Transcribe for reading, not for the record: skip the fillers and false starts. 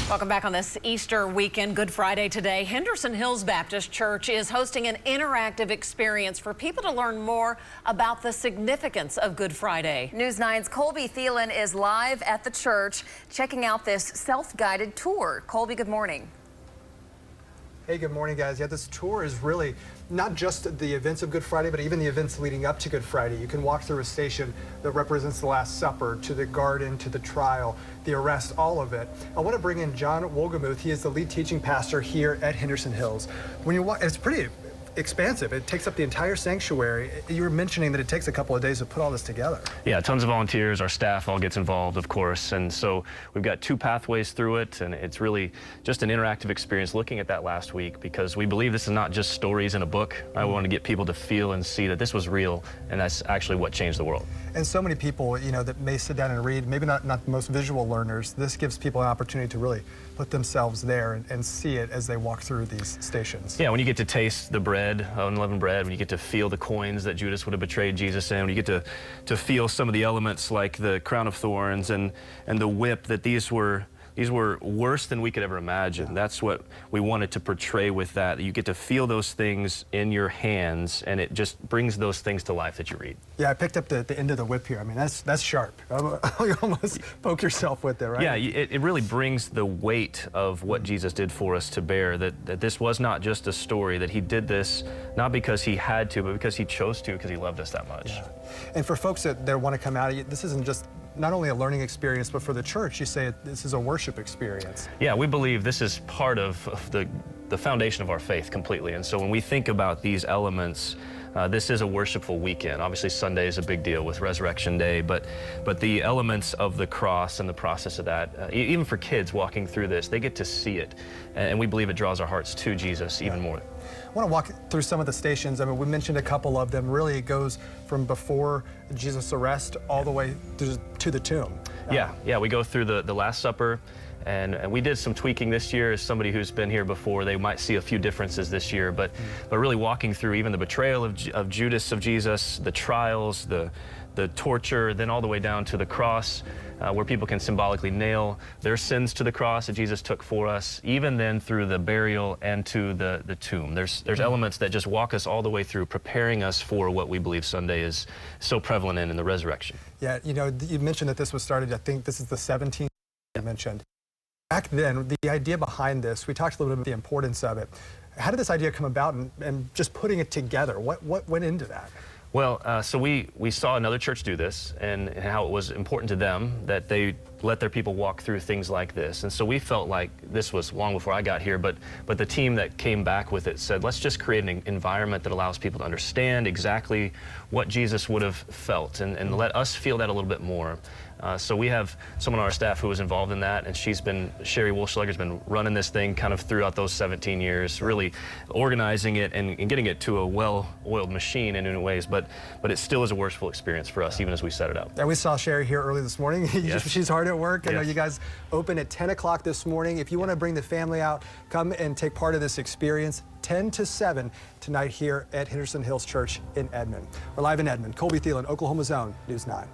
Welcome back on this Easter weekend, Good Friday today. Henderson Hills Baptist Church is hosting an interactive experience for people to learn more about the significance of Good Friday. News 9's Colby Thelen is live at the church checking out this self-guided tour. Colby, good morning. Hey, good morning, guys. Yeah, this tour is really not just the events of Good Friday, but even the events leading up to Good Friday. You can walk through a station that represents the Last Supper, to the garden, to the trial, the arrest, all of it. I want to bring in John Wolgamuth. He is the lead teaching pastor here at Henderson Hills. When you walk, it's pretty expansive. It takes up the entire sanctuary. You were mentioning that it takes a couple of days to put all this together. Yeah, tons of volunteers. Our staff all gets involved, of course. And so we've got 2 pathways through it, and it's really just an interactive experience looking at that last week, because we believe this is not just stories in a book. I want to get people to feel and see that this was real, and that's actually what changed the world. And so many people, you know, that may sit down and read, maybe not the most visual learners, this gives people an opportunity to really put themselves there and see it as they walk through these stations. Yeah, when you get to taste the bread, unleavened bread, when you get to feel the coins that Judas would have betrayed Jesus in, when you get to feel some of the elements like the crown of thorns and the whip, that these were worse than we could ever imagine. That's what we wanted to portray with that. You get to feel those things in your hands, and it just brings those things to life that you read. Yeah, I picked up the end of the whip here. I mean, that's sharp. You almost poke yourself with it, right? Yeah, it really brings the weight of what Jesus did for us to bear, that this was not just a story, that he did this not because he had to, but because he chose to, because he loved us that much. Yeah. And for folks that want to come out, this isn't just not only a learning experience, but for the church, you say this is a worship experience. Yeah, we believe this is part of the foundation of our faith completely. And so when we think about these elements, this is a worshipful weekend. Obviously, Sunday is a big deal with Resurrection Day, but the elements of the cross and the process of that, even for kids walking through this, they get to see it. And we believe it draws our hearts to Jesus even more. I want to walk through some of the stations. I mean, we mentioned a couple of them. Really, it goes from before Jesus' arrest all the way to the tomb. Yeah, we go through the Last Supper. And we did some tweaking this year. As somebody who's been here before, they might see a few differences this year, but really walking through even the betrayal of Judas of Jesus, the trials, the torture, then all the way down to the cross, where people can symbolically nail their sins to the cross that Jesus took for us, even then through the burial and to the tomb. There's elements that just walk us all the way through, preparing us for what we believe Sunday is so prevalent in the resurrection. Yeah, you know, you mentioned that this was started, I think this is the 17th you mentioned. Back then, the idea behind this, we talked a little bit about the importance of it. How did this idea come about, and just putting it together? What went into that? Well, so we saw another church do this, and how it was important to them that they let their people walk through things like this. And so we felt like this was long before I got here, but the team that came back with it said, let's just create an environment that allows people to understand exactly what Jesus would have felt, and let us feel that a little bit more. So we have someone on our staff who was involved in that, and Sherry Wolschlager's been running this thing kind of throughout those 17 years, really organizing it and getting it to a well-oiled machine in new ways, but it still is a worshipful experience for us, even as we set it up. And we saw Sherry here early this morning. Yes. She's hard at work. I know Yes. you guys open at 10 o'clock this morning. If you want to bring the family out, come and take part of this experience, 10 to 7 tonight here at Henderson Hills Church in Edmond. We're live in Edmond. Colby Thelen, Oklahoma's Own, News 9.